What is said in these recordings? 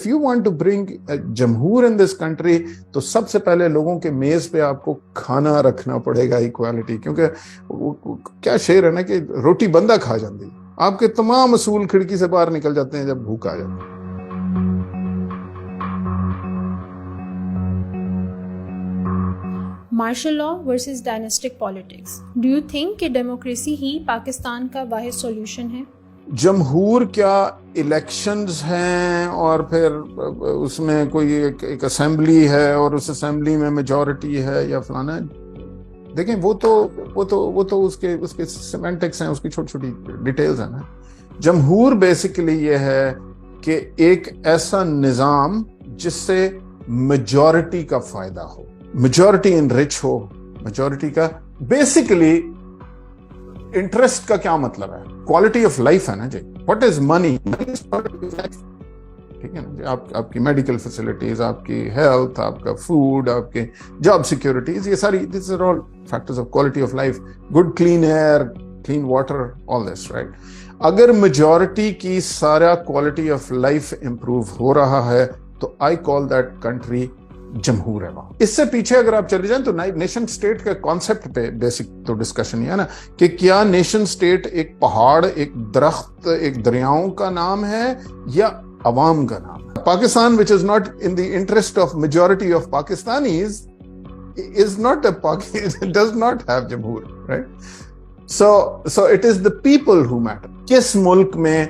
you want to bring جمہور in this country, تو سب سے پہلے لوگوں کے میز پہ آپ کو کھانا رکھنا پڑے گا ایکوالٹی. کیونکہ کیا شعر ہے نا کہ روٹی بندہ کھا جاتی, آپ کے تمام اصول کھڑکی سے باہر نکل جاتے ہیں جب بھوک آ جاتی ہے. Martial law versus dynastic politics, do you think کہ ڈیموکریسی ہی پاکستان کا واحد سولوشن ہے؟ جمہور کیا الیکشنز ہیں اور پھر اس میں کوئی ایک اسمبلی ہے اور اس اسمبلی میں میجورٹی ہے یا فلانا ہے؟ دیکھیں وہ تو اس کے سیمینٹکس ہیں, اس کی چھوٹی چھوٹی ڈیٹیلز ہیں نا. جمہور بیسیکلی یہ ہے کہ ایک ایسا نظام جس سے میجورٹی کا فائدہ ہو, میجورٹی انرچ ہو, میجورٹی کا بیسیکلی انٹرسٹ کا کیا مطلب ہے؟ کوالٹی آف لائف ہے نا جی. واٹ از منی؟ ٹھیک ہے نا جی. آپ کی میڈیکل فیسلٹیز, آپ کی ہیلتھ, آپ کا فوڈ, آپ کے جاب سیکورٹیز, یہ ساری these are all factors of quality of life. Good clean air, clean water, all this right. اگر میجورٹی کی سارا کوالٹی آف لائف امپروو ہو رہا ہے تو آئی کال دیٹ کنٹری جمہور ہے وہاں. اس سے پیچھے اگر آپ چلے جائیں تو نیشن سٹیٹ کا کانسیپٹ پہ بیسک تو ڈسکشن یہ ہے نا کہ کیا نیشن سٹیٹ ایک پہاڑ, ایک درخت, ایک دریاؤں کا نام ہے یا عوام کا نام ہے؟ Pakistan which is not in the interest of majority of Pakistanis is not it does not have جمہور, right? So it is the people who matter. کس ملک میں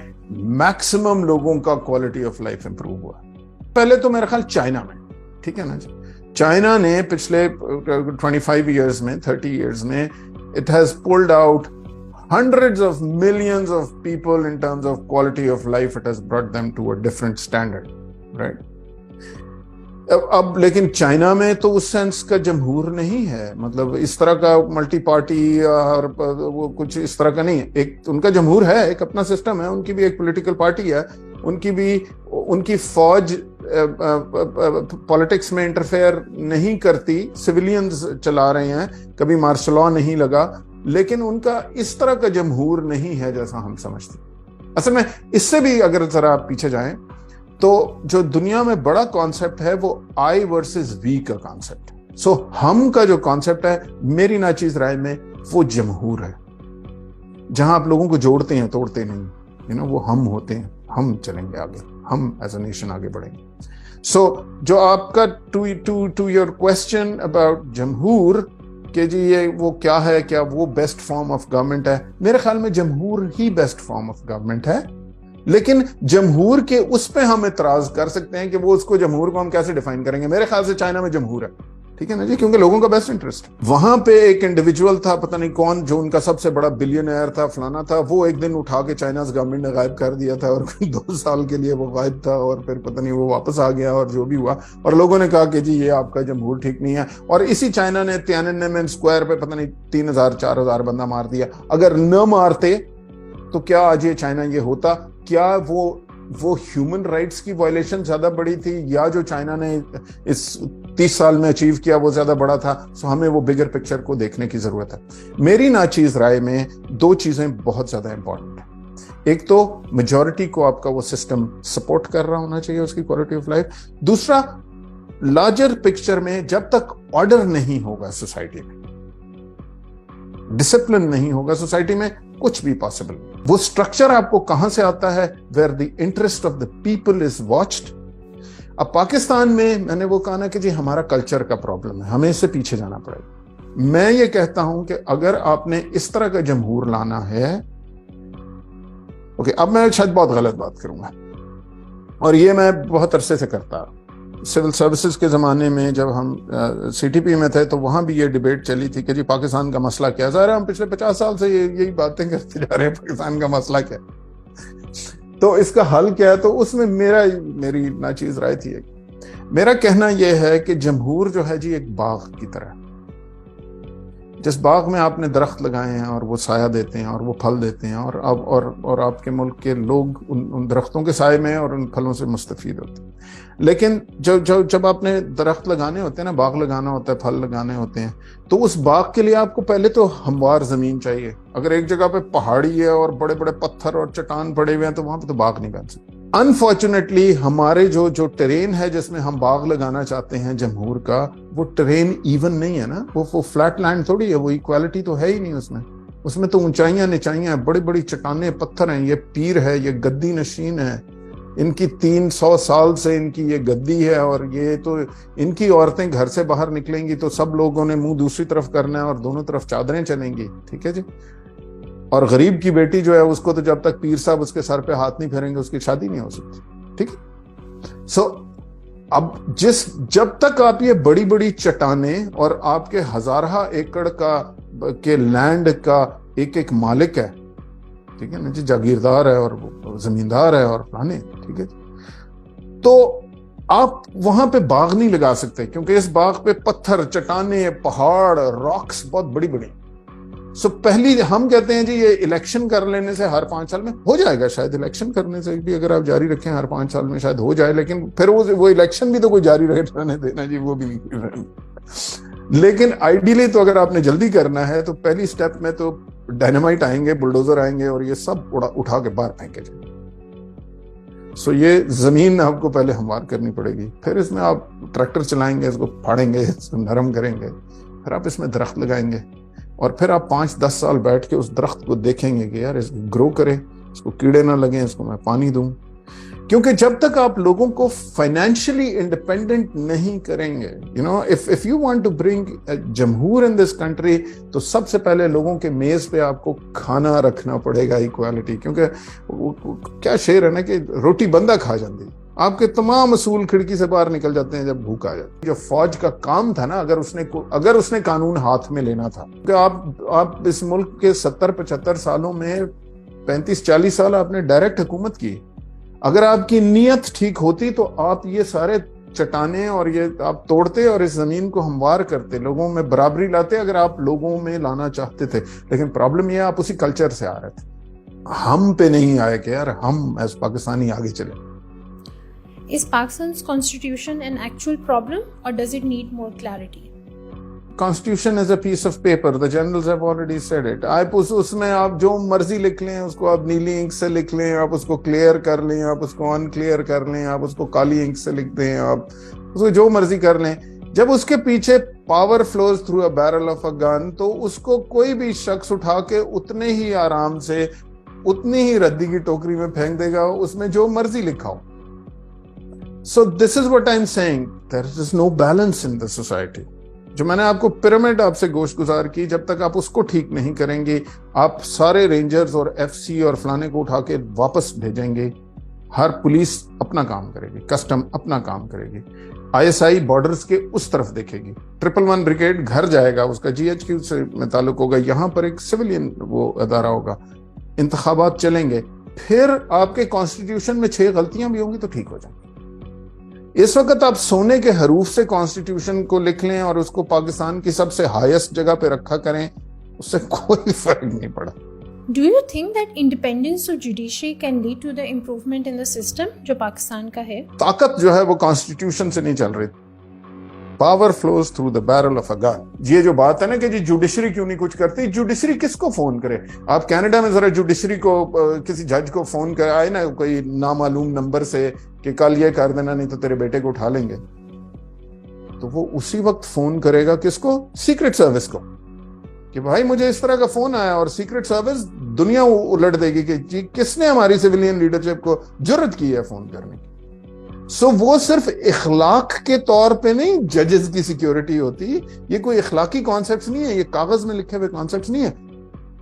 میکسیمم لوگوں کا کوالٹی آف لائف امپروو ہوا؟ پہلے تو میرا خیال چائنا میں, ٹھیک ہے نا جی. چائنا نے پچھلے 25 ایئرز میں, 30 ایئرز میں it has pulled out hundreds of millions of people in terms of quality of life. It has brought them to a different standard, right? اب لیکن چائنا میں تو اس سینس کا جمہور نہیں ہے, مطلب اس طرح کا ملٹی پارٹی اور وہ کچھ اس طرح کا نہیں ہے. ایک ان کا جمہور ہے, ایک اپنا سسٹم ہے, ان کی بھی ایک پولیٹیکل پارٹی ہے, ان کی فوج پالیٹکس میں انٹرفیئر نہیں کرتی, سویلینز چلا رہے ہیں, کبھی مارشل لا نہیں لگا, لیکن ان کا اس طرح کا جمہور نہیں ہے جیسا ہم سمجھتے. اصل میں اس سے بھی اگر ذرا آپ پیچھے جائیں تو جو دنیا میں بڑا کانسیپٹ ہے وہ آئی ورسز وی کا کانسیپٹ ہے. سو ہم کا جو کانسیپٹ ہے میری ناچیز رائے میں وہ جمہور ہے, جہاں آپ لوگوں کو جوڑتے ہیں, توڑتے نہیں. وہ ہم ہوتے ہیں, ہم چلیں گے آگے, ہم ایز اے نیشن آگے بڑھیں گے. سو جو آپ کا ٹو یور کوشچن اباؤٹ جمہور کہ جی یہ وہ کیا ہے, کیا وہ بیسٹ فارم آف گورنمنٹ ہے؟ میرے خیال میں جمہور ہی بیسٹ فارم آف گورنمنٹ ہے. لیکن جمہور کے اس پہ ہم اعتراض کر سکتے ہیں کہ وہ اس کو جمہور کو ہم کیسے ڈیفائن کریں گے. میرے خیال سے چائنا میں جمہور ہے, ٹھیک ہے نا جی, کیونکہ لوگوں کا بیسٹ انٹرسٹ. وہاں پہ ایک انڈیویجول تھا, پتہ نہیں کون, جو ان کا سب سے بڑا بلینئر تھا, فلانا تھا, وہ ایک دن اٹھا کے چائناز گورنمنٹ نے غائب کر دیا تھا اور 2 سال کے لیے وہ غائب تھا, اور پھر پتہ نہیں وہ واپس آ گیا اور جو بھی ہوا, اور لوگوں نے کہا کہ جی یہ آپ کا جمہور ٹھیک نہیں ہے. اور اسی چائنا نے تیاننمن اسکوائر پہ پتہ نہیں 3000-4000 بندہ مار دیا. اگر نہ مارتے تو کیا آج یہ چائنا یہ ہوتا؟ کیا وہ ہیومن رائٹس کی وائلیشن زیادہ بڑی تھی, یا جو چائنا نے اس 30 سال میں اچیو کیا وہ زیادہ بڑا تھا؟ سو ہمیں وہ بگر پکچر کو دیکھنے کی ضرورت ہے. میری ناچیز رائے میں 2 چیزیں بہت زیادہ امپورٹنٹ ہیں. ایک تو میجورٹی کو آپ کا وہ سسٹم سپورٹ کر رہا ہونا چاہیے, اس کی کوالٹی آف لائف. دوسرا, لارجر پکچر میں جب تک آرڈر نہیں ہوگا سوسائٹی میں, ڈسپلن نہیں ہوگا سوسائٹی میں, کچھ بھی پاسبل نہیں. وہ سٹرکچر آپ کو کہاں سے آتا ہے؟ where the interest of the people is watched. اب پاکستان میں نے وہ کہا نا کہ جی ہمارا کلچر کا پرابلم ہے, ہمیں اس سے پیچھے جانا پڑے گا. میں یہ کہتا ہوں کہ اگر آپ نے اس طرح کا جمہور لانا ہے, اوکے, اب میں شاید بہت غلط بات کروں گا, اور یہ میں بہت عرصے سے کرتا. سول سروسز کے زمانے میں جب ہم سی ٹی پی میں تھے تو وہاں بھی یہ ڈیبیٹ چلی تھی کہ جی پاکستان کا مسئلہ کیا. ظاہر ہے ہم پچھلے 50 سال سے یہی باتیں کرتے جا رہے ہیں, پاکستان کا مسئلہ کیا, تو اس کا حل کیا ہے. تو اس میں میری ناچیز رائے تھی. میرا کہنا یہ ہے کہ جمہور جو ہے جی ایک باغ کی طرح, جس باغ میں آپ نے درخت لگائے ہیں اور وہ سایہ دیتے ہیں اور وہ پھل دیتے ہیں, اور آپ کے ملک کے لوگ ان درختوں کے سائے میں اور ان پھلوں سے مستفید ہوتے ہیں. لیکن جب آپ نے درخت لگانے ہوتے ہیں نا, باغ لگانا ہوتا ہے, پھل لگانے ہوتے ہیں, تو اس باغ کے لیے آپ کو پہلے تو ہموار زمین چاہیے. اگر ایک جگہ پہ پہاڑی ہے اور بڑے بڑے پتھر اور چٹان پڑے ہوئے ہیں تو وہاں پہ تو باغ نہیں بن سکتے. अनफॉर्चुनेटली हमारे जो टेरेन है जिसमें हम बाग लगाना चाहते हैं जमहूर का, वो टेरेन इवन नहीं है ना, वो फ्लैट लैंड थोड़ी है, वो इक्वालिटी तो है ही नहीं उसमें तो ऊंचाइयां निचाइयां हैं, बड़ी बड़ी चट्टानें पत्थर हैं, ये पीर है, ये गद्दी नशीन है, इनकी 300 साल से इनकी ये गद्दी है, और ये तो इनकी औरतें घर से बाहर निकलेंगी तो सब लोगों ने मुंह दूसरी तरफ करना है और दोनों तरफ चादरें चलेंगी, ठीक है जी। और गरीब की बेटी जो है उसको तो जब तक पीर साहब उसके सर पे हाथ नहीं फेरेंगे उसकी शादी नहीं हो सकती, ठीक है। सो अब जब तक आप ये बड़ी बड़ी चट्टानें और आपके हजारा एकड़ के लैंड का एक मालिक है, ठीक है ना जी, जागीरदार है और जमींदार है और फलाने, ठीक है, तो आप वहां पे बाग नहीं लगा सकते क्योंकि इस बाग पे पत्थर, चट्टाने, पहाड़, रॉक्स बहुत बड़ी बड़ी। सो पहली हम कहते हैं जी ये इलेक्शन कर लेने से हर 5 साल में हो जाएगा, शायद इलेक्शन करने से भी अगर आप जारी रखें हर 5 साल में शायद हो जाए, लेकिन फिर वो इलेक्शन भी तो कोई जारी रहने देना जी, वो भी नहीं रहने। लेकिन आइडियली तो अगर आपने जल्दी करना है तो पहली स्टेप में तो डायनामाइट आएंगे, बुलडोजर आएंगे और ये सब उठा के बाहर फेंके जाएंगे। सो ये जमीन आपको पहले हमवार करनी पड़ेगी, फिर इसमें आप ट्रैक्टर चलाएंगे, इसको फाड़ेंगे, इसको नरम करेंगे, फिर आप इसमें दरख्त लगाएंगे और फिर आप 5-10 साल बैठ के उस दरख्त को देखेंगे कि यार इसको ग्रो करे, इसको कीड़े ना लगे, इसको मैं पानी दूं। क्योंकि जब तक आप लोगों को फाइनेंशियली इंडिपेंडेंट नहीं करेंगे, you know, if you want to bring जमहूर इन दिस कंट्री, तो सबसे पहले लोगों के मेज पे आपको खाना रखना पड़ेगा, इक्वालिटी। क्योंकि क्या शेर है ना कि रोटी बंदा खा जाती, आपके तमाम असूल खिड़की से बाहर निकल जाते हैं जब भूख आ जाती है। जो फौज का काम था ना, अगर उसने कानून हाथ में लेना था, कि आप इस मुल्क के 70-75 सालों में 35-40 साल आपने डायरेक्ट हुकूमत की, अगर आपकी नीयत ठीक होती तो आप ये सारे चट्टाने और ये आप तोड़ते और इस जमीन को हमवार करते, लोगों में बराबरी लाते, अगर आप लोगों में लाना चाहते थे। लेकिन प्रॉब्लम ये आप उसी कल्चर से आ रहे थे, हम पे नहीं आए कि यार हम एज पाकिस्तानी आगे चले। Is Pakistan's constitution an actual problem or does it need more clarity? Constitution is a piece of paper. The generals have already said it. आप उसमें आप जो मर्जी लिख लें, उसको आप नीली इंक से लिख लें, आप उसको क्लियर कर लें, आप उसको अनक्लियर कर लें, आप उसको काली इंक से लिख दें, आप उसको जो मर्जी कर लें, जब उसके पीछे power flows through a barrel of a gun, तो उसको कोई भी शख्स उठा के उतने ही आराम से उतनी ही रद्दी की टोकरी में फेंक देगा, उसमें जो मर्जी लिखा हो। So this is what I'm saying, there is no balance in the society. जो मैंने आपको पिरामिड आपसे गोश्त गुजार की, जब तक आप उसको ठीक नहीं करेंगे, आप सारे रेंजर्स और एफसी और फलाने को उठा के वापस भेजेंगे। हर पुलिस अपना काम करेगी, कस्टम अपना काम करेगी, आईएसआई बॉर्डर्स के उस तरफ देखेगी, 111 ब्रिगेड घर जाएगा, उसका जीएचक्यू से में ताल्लुक होगा, यहाँ पर एक सिविलियन वो अदारा होगा, इंतखाबात चलेंगे, फिर आपके कॉन्स्टिट्यूशन में 6 गलतियां भी होंगी तो ठीक हो जाएंगी। इस वक्त आप सोने के हरूफ से कॉन्स्टिट्यूशन को लिख लें और उसको पाकिस्तान की सबसे हाईएस्ट जगह पे रखा करें, उससे कोई फर्क नहीं पड़ा। Do you think that independence of judiciary can lead to the improvement in the system जो पाकिस्तान का है? ताकत जो है वो कॉन्स्टिट्यूशन से नहीं चल रही, power flows through the barrel of a gun. ये जो बात है ना कि जी जुडिशरी क्यों नहीं कुछ करती, जुडिशरी किसको फोन करे? आप कनाडा में जरा जुडिशरी को किसी जज को फोन कर आए ना कोई नामालूम नंबर से कि कल ये कर देना नहीं तो तेरे बेटे को उठा लेंगे, तो वो उसी वक्त फोन करेगा किसको? सीक्रेट सर्विस को, कि भाई मुझे इस तरह का फोन आया, और सीक्रेट सर्विस दुनिया उलट देगी कि जी किसने हमारी सिविलियन लीडरशिप को जुर्रत की है फोन करने की। सो वो सिर्फ इखलाक के तौर पे नहीं जजेस की सिक्योरिटी होती, ये कोई इखलाकी कॉन्सेप्ट नहीं है, ये कागज में लिखे हुए कॉन्सेप्ट नहीं है।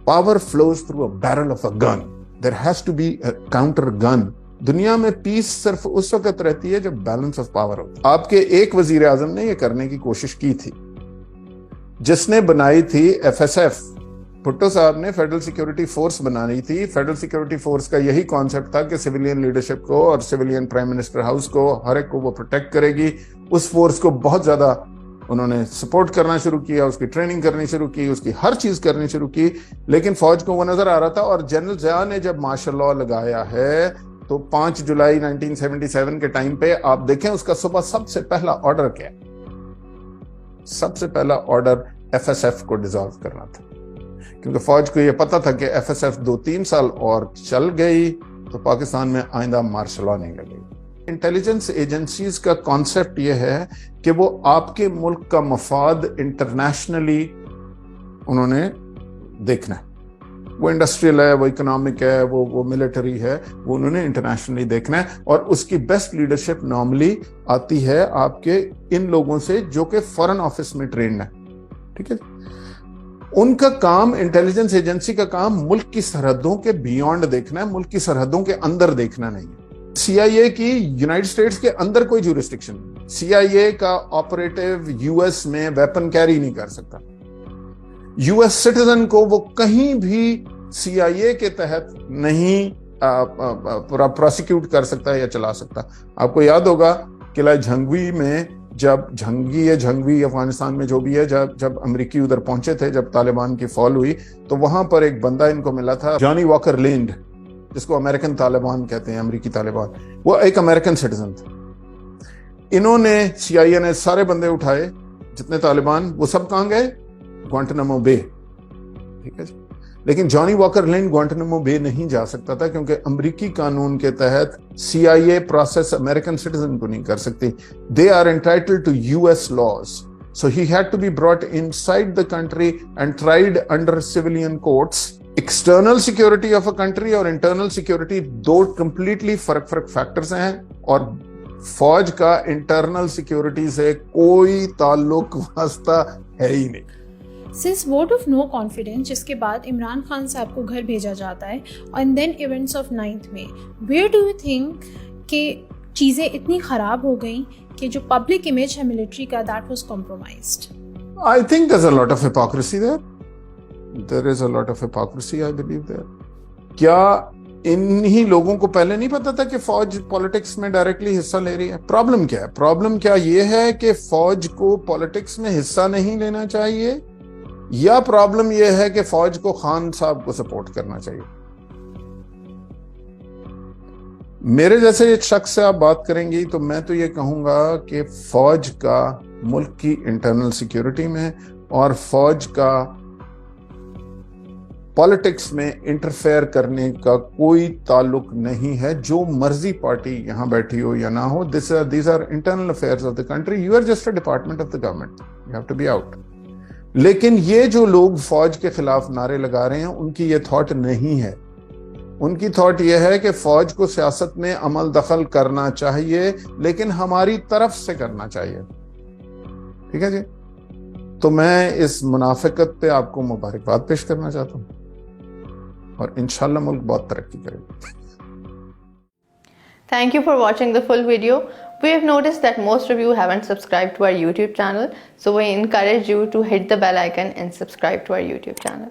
Power flows through a barrel of a gun, there has to be a counter gun. दुनिया में पीस सिर्फ उस वक्त रहती है जब बैलेंस ऑफ पावर हो। आपके एक वजीर आजम ने ये करने की कोशिश की थी, जिसने बनाई थी एफएसएफ, भुट्टो साहब ने फेडरल सिक्योरिटी फोर्स बनानी थी। फेडरल सिक्योरिटी फोर्स का यही कॉन्सेप्ट था कि सिविलियन लीडरशिप को और सिविलियन प्राइम मिनिस्टर हाउस को, हर एक को वो प्रोटेक्ट करेगी। उस फोर्स को बहुत ज्यादा उन्होंने सपोर्ट करना शुरू किया, उसकी ट्रेनिंग करनी शुरू की, उसकी हर चीज करनी शुरू की, लेकिन फौज को वो नजर आ रहा था। और जनरल ज़िया ने जब मार्शल लॉ लगाया है तो 5 जुलाई 1977 के टाइम पे आप देखें उसका सुबह सबसे पहला ऑर्डर क्या, सबसे पहला ऑर्डर एफएसएफ को डिसॉल्व करना था, क्योंकि फौज को यह पता था कि एफएसएफ 2-3 साल और चल गई तो पाकिस्तान में आइंदा मार्शल लॉ नहीं लगेगा। इंटेलिजेंस एजेंसीज का कॉन्सेप्ट ये है कि वो आपके मुल्क का मफाद इंटरनेशनली उन्होंने देखना है। वो इंडस्ट्रियल है, वो इकोनॉमिक है, वो मिलिट्री है, वो उन्होंने इंटरनेशनली देखना है। और उसकी बेस्ट लीडरशिप नॉर्मली आती है आपके इन लोगों से जो कि फॉरेन ऑफिस में ट्रेंड है, ठीक है। उनका काम, इंटेलिजेंस एजेंसी का काम मुल्क की सरहदों के बियॉन्ड देखना है, मुल्क की सरहदों के अंदर देखना नहीं है। CIA की यूनाइटेड स्टेट्स के अंदर कोई ज्यूरिस्डिक्शन नहीं। CIA का ऑपरेटिव यूएस में वेपन कैरी नहीं कर सकता। यूएस सिटीजन को वो कहीं भी CIA के तहत नहीं प्रोसिक्यूट कर सकता है या चला सकता। आपको याद होगा किला झंगवी में, जब झंगवी अफगानिस्तान में जो भी है, जब अमेरिकी उधर पहुंचे थे, जब तालिबान की फॉल हुई, तो वहां पर एक बंदा इनको मिला था, जॉनी वॉकर लैंड, जिसको अमेरिकन तालिबान कहते हैं, अमेरिकी तालिबान। वो एक अमेरिकन सिटीजन था। इन्होंने, CIA ने सारे बंदे उठाए जितने तालिबान, वो सब कहां गए? ग्वांटानामो बे, ठीक है जी। लेकिन जॉनी वॉकर लैंड ग्वांटानामो बे नहीं जा सकता था, क्योंकि अमेरिकी कानून के तहत CIA प्रोसेस अमेरिकन सिटीजन को नहीं कर सकती। They are entitled to US laws, so he had to be brought inside the country and tried under civilian courts. External security of a country और इंटरनल सिक्योरिटी दो completely फर्क factors हैं, और फौज का इंटरनल सिक्योरिटी से कोई ताल्लुक वास्ता है ही नहीं। Since vote of no confidence, जिसके बाद इमरान खान साहब को घर भेजा जाता है, and then events of 9th में, वेयर डू यू थिंक कि चीज़ें इतनी ख़राब हो गई कि जो पब्लिक इमेज है मिलिट्री का, that was compromised? I think there's a lot of hypocrisy there. There is a lot of hypocrisy, I believe there. क्या इन्हीं लोगों को पहले नहीं पता था कि फौज पॉलिटिक्स में डायरेक्टली हिस्सा ले रही है? प्रॉब्लम क्या है? प्रॉब्लम क्या ये है कि फौज को पॉलिटिक्स में हिस्सा नहीं लेना चाहिए, या प्रॉब्लम यह है कि फौज को खान साहब को सपोर्ट करना चाहिए? मेरे जैसे एक शख्स से आप बात करेंगी तो मैं तो ये कहूंगा कि फौज का मुल्क की इंटरनल सिक्योरिटी में और फौज का पॉलिटिक्स में इंटरफेयर करने का कोई ताल्लुक नहीं है। जो मर्जी पार्टी यहां बैठी हो या ना हो, these are internal affairs of the country. You are just a department of the government. You have to be out. लेकिन ये जो लोग फौज के खिलाफ नारे लगा रहे हैं, उनकी ये थॉट नहीं है। उनकी थॉट ये है कि फौज को सियासत में अमल दखल करना चाहिए, लेकिन हमारी तरफ से करना चाहिए, ठीक है जी। तो मैं इस मुनाफिकत पे आपको मुबारकबाद पेश करना चाहता हूँ, और इंशाल्लाह मुल्क बहुत तरक्की करेगा। Thank you for watching the full video. We have noticed that most of you haven't subscribed to our YouTube channel, so we encourage you to hit the bell icon and subscribe to our YouTube channel.